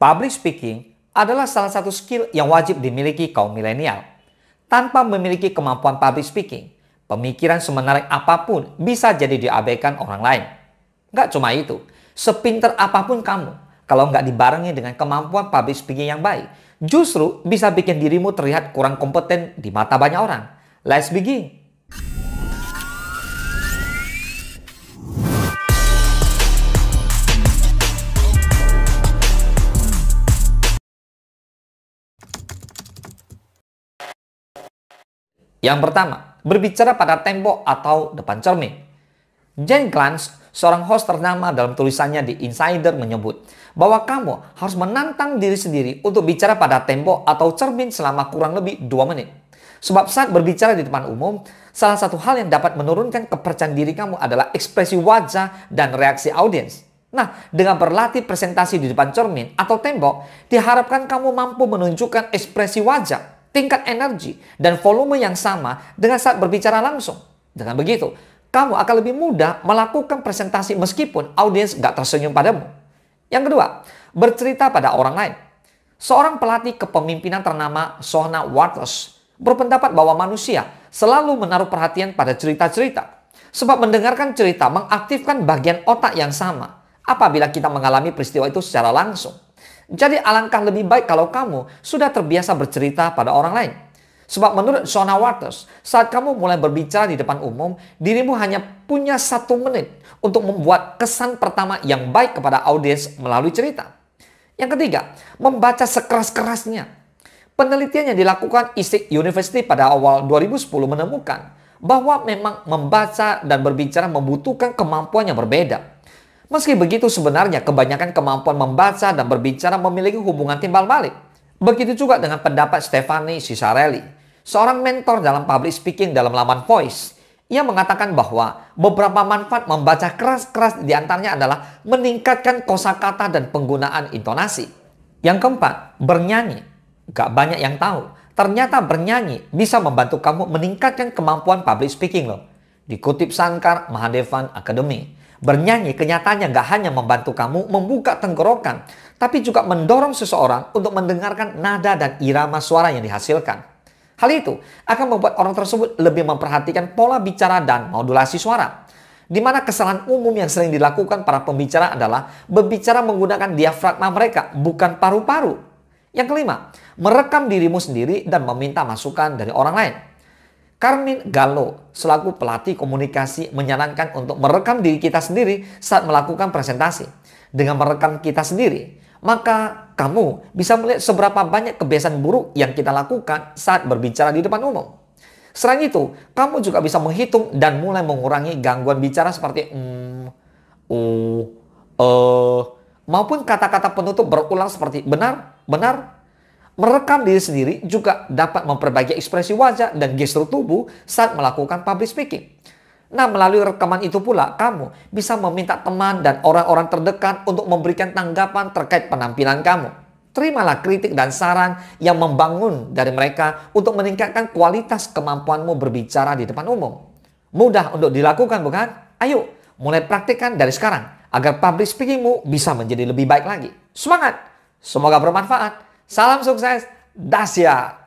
Public speaking adalah salah satu skill yang wajib dimiliki kaum milenial. Tanpa memiliki kemampuan public speaking, pemikiran semenarik apapun bisa jadi diabaikan orang lain. Nggak cuma itu, sepinter apapun kamu, kalau nggak dibarengi dengan kemampuan public speaking yang baik, justru bisa bikin dirimu terlihat kurang kompeten di mata banyak orang. Let's begin. Yang pertama, berbicara pada tembok atau depan cermin. Jen Glantz, seorang host ternama dalam tulisannya di Insider menyebut bahwa kamu harus menantang diri sendiri untuk bicara pada tembok atau cermin selama kurang lebih 2 menit. Sebab saat berbicara di depan umum, salah satu hal yang dapat menurunkan kepercayaan diri kamu adalah ekspresi wajah dan reaksi audiens. Nah, dengan berlatih presentasi di depan cermin atau tembok, diharapkan kamu mampu menunjukkan ekspresi wajah, tingkat energi, dan volume yang sama dengan saat berbicara langsung. Dengan begitu, kamu akan lebih mudah melakukan presentasi meskipun audiens gak tersenyum padamu. Yang kedua, bercerita pada orang lain. Seorang pelatih kepemimpinan ternama Shona Waters berpendapat bahwa manusia selalu menaruh perhatian pada cerita-cerita. Sebab mendengarkan cerita mengaktifkan bagian otak yang sama apabila kita mengalami peristiwa itu secara langsung. Jadi alangkah lebih baik kalau kamu sudah terbiasa bercerita pada orang lain. Sebab menurut Shona Waters, saat kamu mulai berbicara di depan umum, dirimu hanya punya 1 menit untuk membuat kesan pertama yang baik kepada audiens melalui cerita. Yang ketiga, membaca sekeras-kerasnya. Penelitian yang dilakukan East University pada awal 2010 menemukan bahwa memang membaca dan berbicara membutuhkan kemampuan yang berbeda. Meski begitu, sebenarnya kebanyakan kemampuan membaca dan berbicara memiliki hubungan timbal balik. Begitu juga dengan pendapat Stefani Ciccarelli, seorang mentor dalam public speaking dalam laman Voice. Ia mengatakan bahwa beberapa manfaat membaca keras-keras diantaranya adalah meningkatkan kosakata dan penggunaan intonasi. Yang keempat, bernyanyi. Gak banyak yang tahu, ternyata bernyanyi bisa membantu kamu meningkatkan kemampuan public speaking loh. Dikutip Sankar Mahadevan Academy. Bernyanyi kenyataannya gak hanya membantu kamu membuka tenggorokan, tapi juga mendorong seseorang untuk mendengarkan nada dan irama suara yang dihasilkan. Hal itu akan membuat orang tersebut lebih memperhatikan pola bicara dan modulasi suara. Di mana kesalahan umum yang sering dilakukan para pembicara adalah berbicara menggunakan diafragma mereka, bukan paru-paru. Yang kelima, merekam dirimu sendiri dan meminta masukan dari orang lain. Carmine Gallo, selaku pelatih komunikasi, menyarankan untuk merekam diri kita sendiri saat melakukan presentasi. Dengan merekam kita sendiri, maka kamu bisa melihat seberapa banyak kebiasaan buruk yang kita lakukan saat berbicara di depan umum. Selain itu, kamu juga bisa menghitung dan mulai mengurangi gangguan bicara seperti maupun kata-kata penutup berulang seperti benar, benar. Merekam diri sendiri juga dapat memperbaiki ekspresi wajah dan gestur tubuh saat melakukan public speaking. Nah, melalui rekaman itu pula, kamu bisa meminta teman dan orang-orang terdekat untuk memberikan tanggapan terkait penampilan kamu. Terimalah kritik dan saran yang membangun dari mereka untuk meningkatkan kualitas kemampuanmu berbicara di depan umum. Mudah untuk dilakukan, bukan? Ayo, mulai praktikkan dari sekarang agar public speakingmu bisa menjadi lebih baik lagi. Semangat! Semoga bermanfaat. Salam sukses, dahsyat!